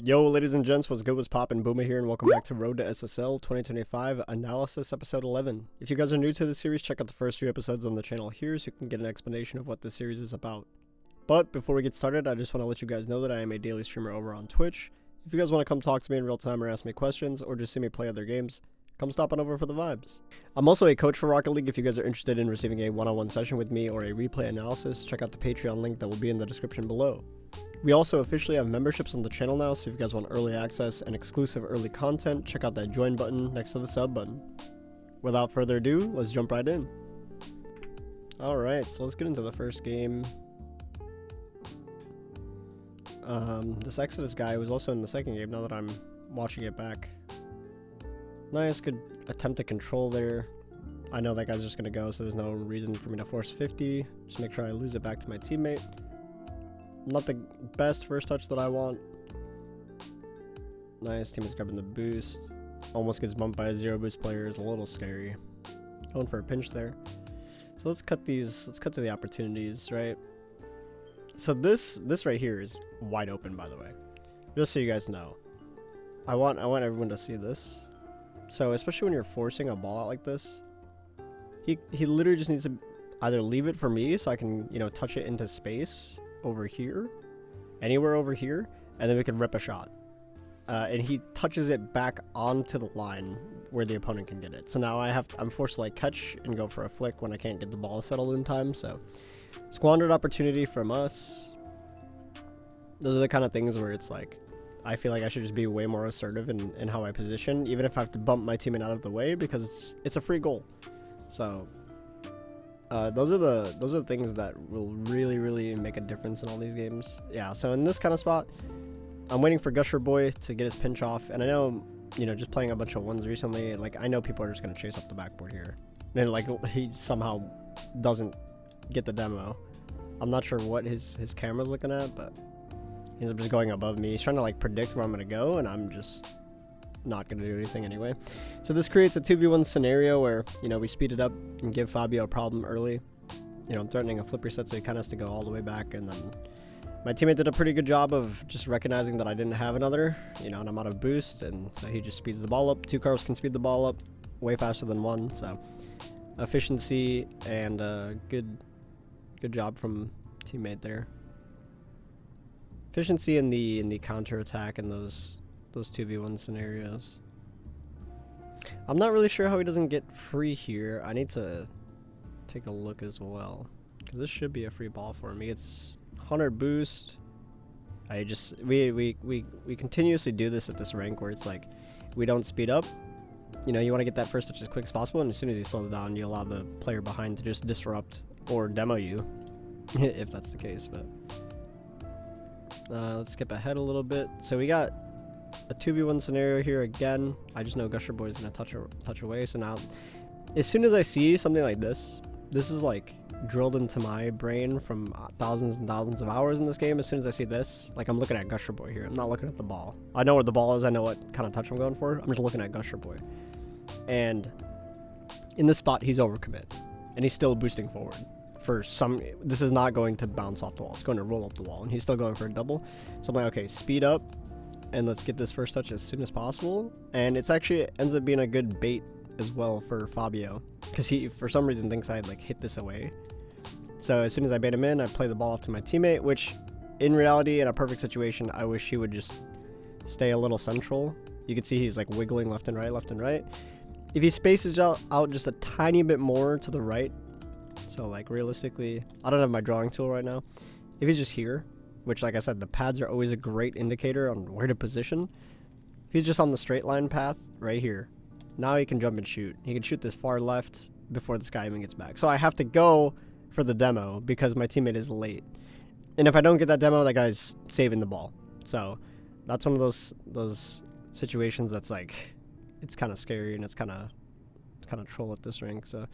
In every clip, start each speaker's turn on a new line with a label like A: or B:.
A: Yo, ladies and gents, what's good? What's poppin'? Boomer here, and welcome back to Road to SSL 2025 Analysis, Episode 11. If you guys are new to the series, check out the first few episodes on the channel here so you can get an explanation of what this series is about. But before we get started, I just want to let you guys know that I am a daily streamer over on Twitch. If you guys want to come talk to me in real time or ask me questions, or just see me play other games, come stop on over for the vibes. I'm also a coach for Rocket League. If you guys are interested in receiving a one-on-one session with me or a replay analysis, check out the Patreon link that will be in the description below. We also officially have memberships on the channel now, so if you guys want early access and exclusive early content, check out that join button next to the sub button. Without further ado, let's jump right in. Alright, so let's get into the first game. This Exodus guy was also in the second game, now that I'm watching it back. Nice, good attempt to control there. I know that guy's just gonna go, so there's no reason for me to force 50. Just make sure I lose it back to my teammate. Not the best first touch that I want. Nice, team is grabbing the boost. Almost gets bumped by a zero boost player. Is a little scary. Going for a pinch there. So let's cut to the opportunities, right? So this right here is wide open, by the way. Just so you guys know. I want everyone to see this. So especially when you're forcing a ball out like this, he literally just needs to either leave it for me so I can, touch it into space over here, anywhere over here, and then we can rip a shot. And he touches it back onto the line where the opponent can get it. So now I'm forced to catch and go for a flick when I can't get the ball settled in time. So squandered opportunity from us. Those are the kind of things where it's I feel like I should just be way more assertive in how I position, even if I have to bump my teammate out of the way, because it's a free goal. So those are the things that will really make a difference in all these games. Yeah, so in this kind of spot, I'm waiting for Gusher Boy to get his pinch off, and I know, just playing a bunch of ones recently, I know people are just gonna chase up the backboard here, and he somehow doesn't get the demo. I'm not sure what his camera's looking at, but he ends up just going above me. He's trying to predict where I'm gonna go, and I'm just not gonna do anything anyway. So this creates a 2v1 scenario where we speed it up and give Fabio a problem early. I'm threatening a flip reset, so he kind of has to go all the way back, and then my teammate did a pretty good job of just recognizing that I didn't have another, and I'm out of boost, and so he just speeds the ball up. Two cars can speed the ball up way faster than one, so efficiency and good job from teammate there. Efficiency in the counter attack and those 2v1 scenarios. I'm not really sure how he doesn't get free here. I need to take a look as well, because this should be a free ball for him. He gets 100 boost. We continuously do this at this rank where it's we don't speed up. You want to get that first touch as quick as possible, and as soon as he slows down, you allow the player behind to just disrupt or demo you, if that's the case. But let's skip ahead a little bit. So we got a 2v1 scenario here again. I just know Gusher Boy is going to touch away. So now, as soon as I see something like this is drilled into my brain from thousands and thousands of hours in this game. As soon as I see this, I'm looking at Gusher Boy here. I'm not looking at the ball. I know where the ball is. I know what kind of touch I'm going for. I'm just looking at Gusher Boy. And in this spot, he's overcommit. And he's still boosting forward. This is not going to bounce off the wall. It's going to roll up the wall. And he's still going for a double. So I'm like, okay, speed up. And let's get this first touch as soon as possible. And it's actually ends up being a good bait as well for Fabio, because he for some reason thinks I'd hit this away. So as soon as I bait him in, I play the ball off to my teammate, which in reality, in a perfect situation, I wish he would just stay a little central. You can see he's wiggling left and right. If he spaces out just a tiny bit more to the right, so realistically, I don't have my drawing tool right now. If he's just here, which like I said, the pads are always a great indicator on where to position. If he's just on the straight line path right here, now he can jump and shoot. He can shoot this far left before this guy even gets back. So I have to go for the demo because my teammate is late. And if I don't get that demo, that guy's saving the ball. So that's one of those situations that's it's kind of scary, and it's kind of troll at this rank. So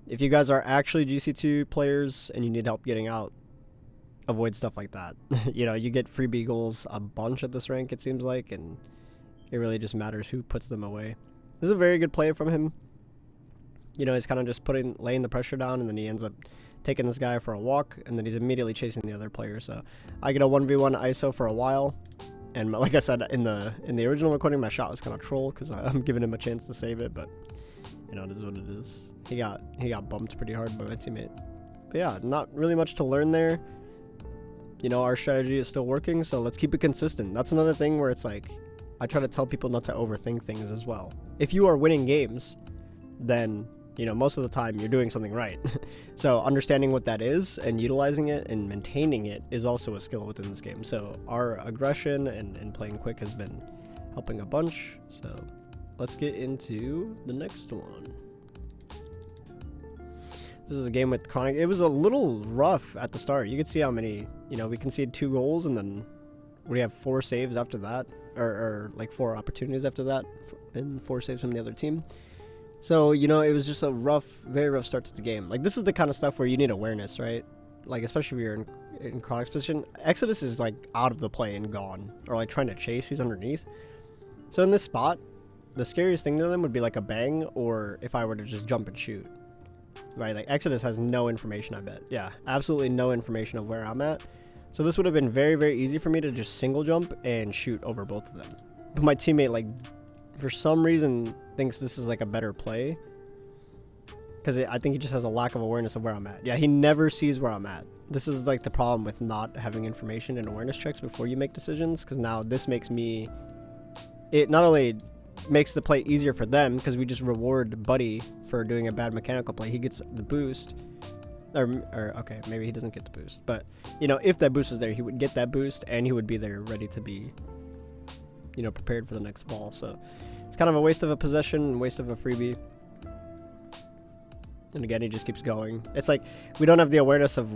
A: if you guys are actually GC2 players and you need help getting out, avoid stuff like that. You get freebie goals a bunch at this rank, it seems like, and it really just matters who puts them away. This is a very good play from him. He's kind of just laying the pressure down, and then he ends up taking this guy for a walk, and then he's immediately chasing the other player. So I get a 1v1 ISO for a while, And like I said in the original recording, my shot was kind of troll because I'm giving him a chance to save it, but you know, it is what it is. He got bumped pretty hard by my teammate. But yeah, not really much to learn there. You know, our strategy is still working, so let's keep it consistent. That's another thing where it's like, I try to tell people not to overthink things as well. If you are winning games, then, you know, most of the time you're doing something right. So understanding what that is and utilizing it and maintaining it is also a skill within this game. So our aggression and playing quick has been helping a bunch. So let's get into the next one. This is a game with Chronic. It was a little rough at the start. You could see how many, you know, we conceded 2 goals and then we have 4 saves after that, or like 4 opportunities after that, and 4 saves from the other team. So, you know, it was just a rough, very rough start to the game. Like, this is the kind of stuff where you need awareness, right? Like, especially if you're in Chronic's position. Exodus is, like, out of the play and gone. Or, like, trying to chase. He's underneath. So, in this spot, the scariest thing to them would be, like, a bang, or if I were to just jump and shoot. Right? Like, Exodus has no information, I bet. Yeah, absolutely no information of where I'm at. So, this would have been very, very easy for me to just single jump and shoot over both of them. But my teammate, like, for some reason thinks this is like a better play, because I think he just has a lack of awareness of where I'm at. Yeah, he never sees where I'm at. This is like the problem with not having information and awareness checks before you make decisions, because now this makes me, it not only makes the play easier for them, because we just reward Buddy for doing a bad mechanical play. He gets the boost, or okay, maybe he doesn't get the boost, but you know, if that boost was there, he would get that boost and he would be there ready to be, you know, prepared for the next ball. So it's kind of a waste of a possession, waste of a freebie. And again, he just keeps going. It's like we don't have the awareness of,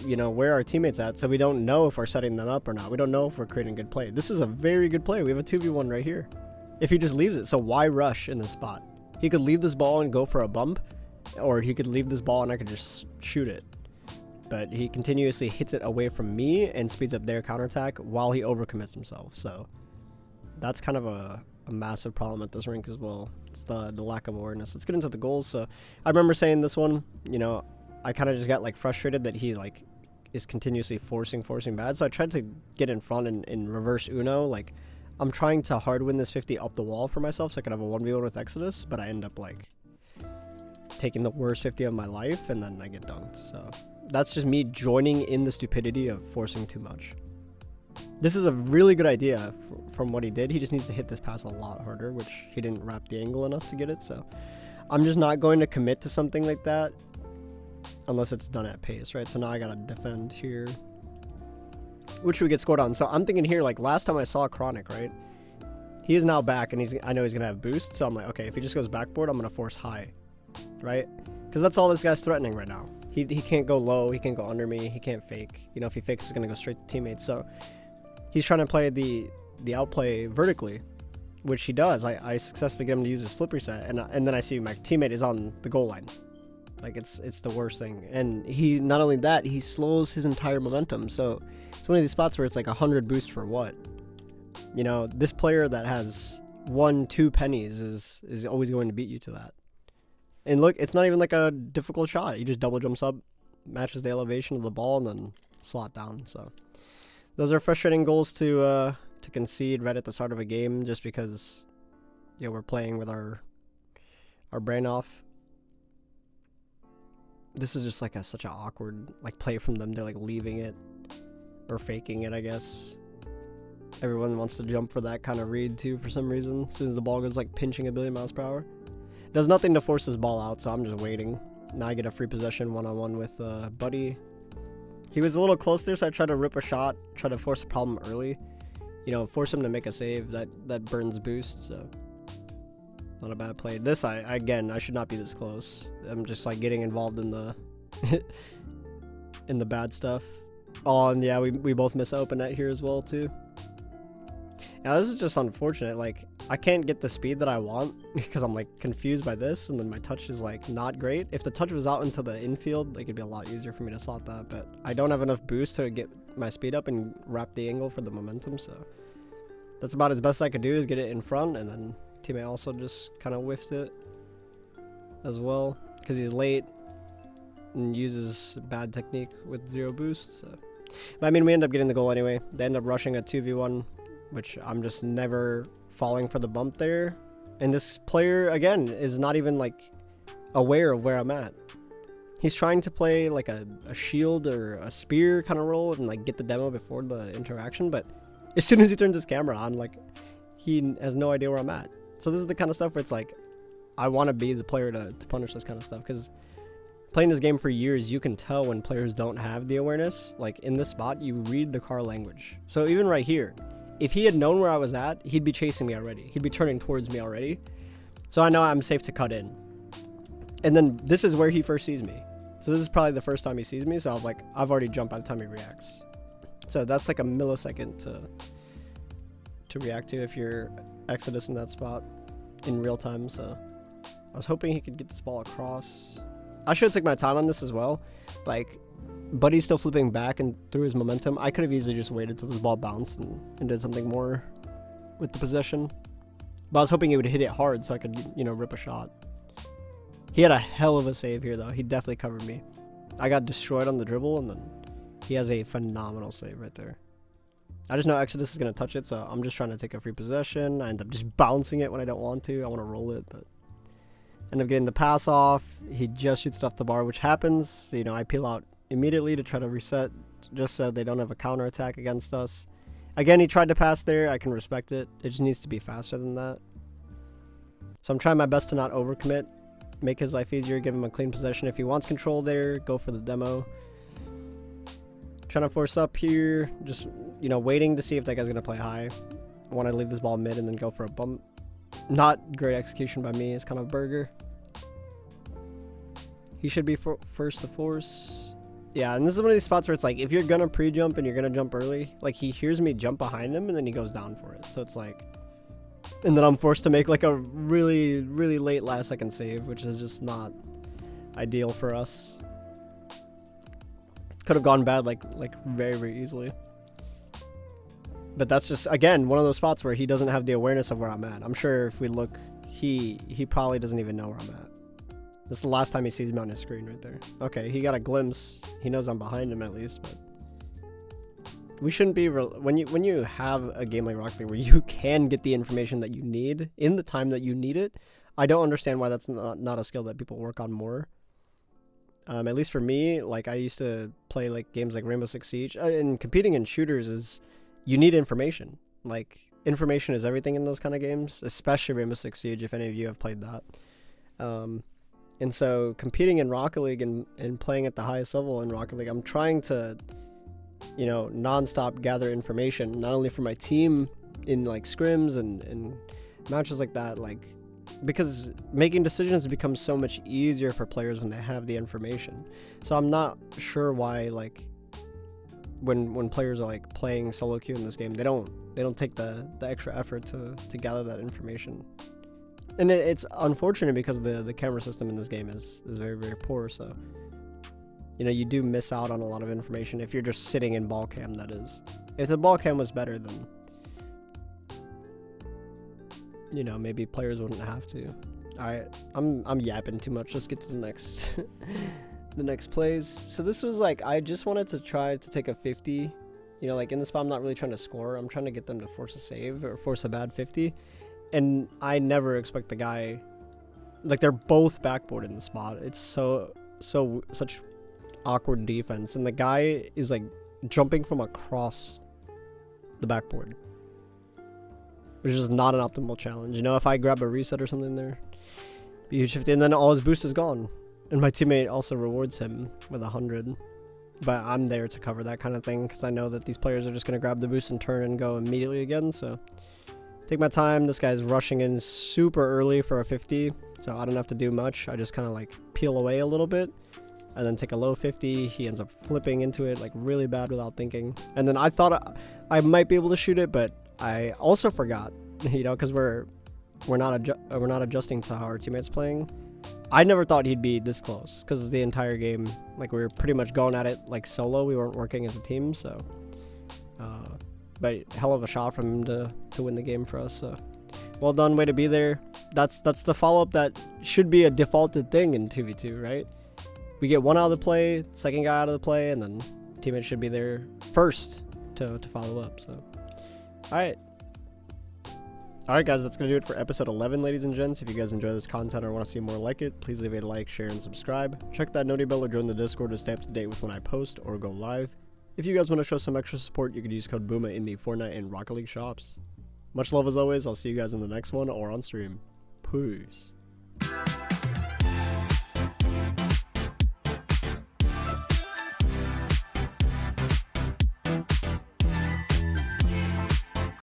A: you know, where our teammates at, so we don't know if we're setting them up or not. We don't know if we're creating a good play. This is a very good play. We have a 2v1 right here. If he just leaves it, so why rush in this spot? He could leave this ball and go for a bump, or he could leave this ball and I could just shoot it. But he continuously hits it away from me and speeds up their counterattack while he overcommits himself. So that's kind of a massive problem at this rink as well. It's the lack of awareness. Let's get into the goals. So I remember saying this one, you know, I kind of just got like frustrated that he like is continuously forcing bad. So I tried to get in front and reverse Uno. Like, I'm trying to hard win this 50 up the wall for myself so I could have a 1v1 with Exodus, but I end up like taking the worst 50 of my life and then I get dunked. So that's just me joining in the stupidity of forcing too much. This is a really good idea from what he did. He just needs to hit this pass a lot harder, which he didn't wrap the angle enough to get it. So I'm just not going to commit to something like that unless it's done at pace, right? So now I got to defend here, which we get scored on. So I'm thinking here, like last time I saw Chronic, right? He is now back and I know he's going to have boost. So I'm like, okay, if he just goes backboard, I'm going to force high, right? Because that's all this guy's threatening right now. He can't go low. He can't go under me. He can't fake. You know, if he fakes, he's going to go straight to teammates. So he's trying to play the outplay vertically, which he does. I successfully get him to use his flip reset, and then I see my teammate is on the goal line. Like, it's the worst thing. And he, not only that, he slows his entire momentum. So it's one of these spots where it's like 100 boost for what? You know, this player that has 1-2 pennies is always going to beat you to that. And look, it's not even like a difficult shot. He just double jumps up, matches the elevation of the ball, and then slot down. So those are frustrating goals to concede right at the start of a game, just because, you know, we're playing with our brain off. This is just like such an awkward like play from them. They're like leaving it or faking it, I guess. Everyone wants to jump for that kind of read too for some reason. As soon as the ball goes like pinching a billion miles per hour. Does nothing to force this ball out, so I'm just waiting. Now I get a free possession one-on-one with Buddy. He was a little close there, so I tried to rip a shot, try to force a problem early. You know, force him to make a save that burns boost, so not a bad play. This, I should not be this close. I'm just like getting involved in the in the bad stuff. Oh, and yeah, we both miss open net here as well too. Now this is just unfortunate. Like, I can't get the speed that I want because I'm like confused by this, and then my touch is like not great. If the touch was out into the infield, like it'd be a lot easier for me to slot that, but I don't have enough boost to get my speed up and wrap the angle for the momentum, so that's about as best I could do, is get it in front, and then teammate also just kind of whiffs it as well because he's late and uses bad technique with 0 boost. So, but I mean, we end up getting the goal anyway. They end up rushing a 2v1 which I'm just never falling for the bump there. And this player, again, is not even like aware of where I'm at. He's trying to play like a shield or a spear kind of role and like get the demo before the interaction, but as soon as he turns his camera on, like, he has no idea where I'm at. So this is the kind of stuff where it's like, I want to be the player to punish this kind of stuff, because playing this game for years, you can tell when players don't have the awareness. Like in this spot, you read the car language. So even right here, if he had known where I was at, he'd be chasing me already. He'd be turning towards me already. So I know I'm safe to cut in. And then this is where he first sees me. So this is probably the first time he sees me. So I'm like, I've already jumped by the time he reacts. So that's like a millisecond to react to if you're Exodus in that spot in real time. So I was hoping he could get this ball across. I should have taken my time on this as well. Like, Buddy's still flipping back and through his momentum. I could have easily just waited till this ball bounced and did something more with the possession. But I was hoping he would hit it hard so I could, you know, rip a shot. He had a hell of a save here, though. He definitely covered me. I got destroyed on the dribble, and then he has a phenomenal save right there. I just know Exodus is going to touch it, so I'm just trying to take a free possession. I end up just bouncing it when I don't want to. I want to roll it, but end up getting the pass off. He just shoots it off the bar, which happens. You know, I peel out immediately to try to reset, just so they don't have a counter attack against us. Again, he tried to pass there. I can respect it. It just needs to be faster than that. So I'm trying my best to not overcommit. Make his life easier, give him a clean possession. If he wants control there, go for the demo. Trying to force up here. Just, you know, waiting to see if that guy's going to play high. I want to leave this ball mid and then go for a bump. Not great execution by me. It's kind of burger. He should be first to force. Yeah, and this is one of these spots where it's like, if you're going to pre-jump and you're going to jump early, like he hears me jump behind him and then he goes down for it. So it's like, and then I'm forced to make like a really, really late last second save, which is just not ideal for us. Could have gone bad like very, very easily. But that's just, again, one of those spots where he doesn't have the awareness of where I'm at. I'm sure if we look, he probably doesn't even know where I'm at. This is the last time he sees me on his screen right there. Okay, he got a glimpse. He knows I'm behind him at least, but we shouldn't be when you have a game like Rocket League where you can get the information that you need in the time that you need it. I don't understand why that's not a skill that people work on more. At least for me, like I used to play like games like Rainbow Six Siege, and competing in shooters is you need information. Like information is everything in those kind of games, especially Rainbow Six Siege. If any of you have played that, and so competing in Rocket League and playing at the highest level in Rocket League, I'm trying to, you know, non-stop gather information, not only for my team in like scrims and matches like that, like, because making decisions becomes so much easier for players when they have the information. So I'm not sure why, like, when players are like playing solo queue in this game, they don't take the extra effort to gather that information. And it's unfortunate because the camera system in this game is very, very poor, so you know, you do miss out on a lot of information if you're just sitting in ball cam, that is. If the ball cam was better, then, you know, maybe players wouldn't have to. Alright, I'm yapping too much. Let's get to the next the next plays. So this was like, I just wanted to try to take a 50. You know, like in the spot, I'm not really trying to score. I'm trying to get them to force a save or force a bad 50. And I never expect the guy, like they're both backboard in the spot. It's such awkward defense, and the guy is like jumping from across the backboard, which is not an optimal challenge. You know, if I grab a reset or something there, be huge 50, and then all his boost is gone, and my teammate also rewards him with 100. But I'm there to cover that kind of thing because I know that these players are just going to grab the boost and turn and go immediately again. So take my time. This guy's rushing in super early for a 50, so I don't have to do much. I just kind of like peel away a little bit and then take a low 50. He ends up flipping into it like really bad without thinking. And then I thought I might be able to shoot it, but I also forgot, you know, because we're not adjusting to how our teammates playing. I never thought he'd be this close because the entire game, like, we were pretty much going at it like solo. We weren't working as a team, so but hell of a shot from him to win the game for us. So well done, way to be there. That's the follow-up that should be a defaulted thing in 2v2, right? We get one out of the play, second guy out of the play, and then teammate should be there first to follow up. So all right, Alright guys, that's going to do it for episode 11, ladies and gents. If you guys enjoy this content or want to see more like it, please leave a like, share, and subscribe. Check that noti bell or join the Discord to stay up to date with when I post or go live. If you guys want to show some extra support, you could use code BOOMA in the Fortnite and Rocket League shops. Much love as always. I'll see you guys in the next one or on stream. Peace.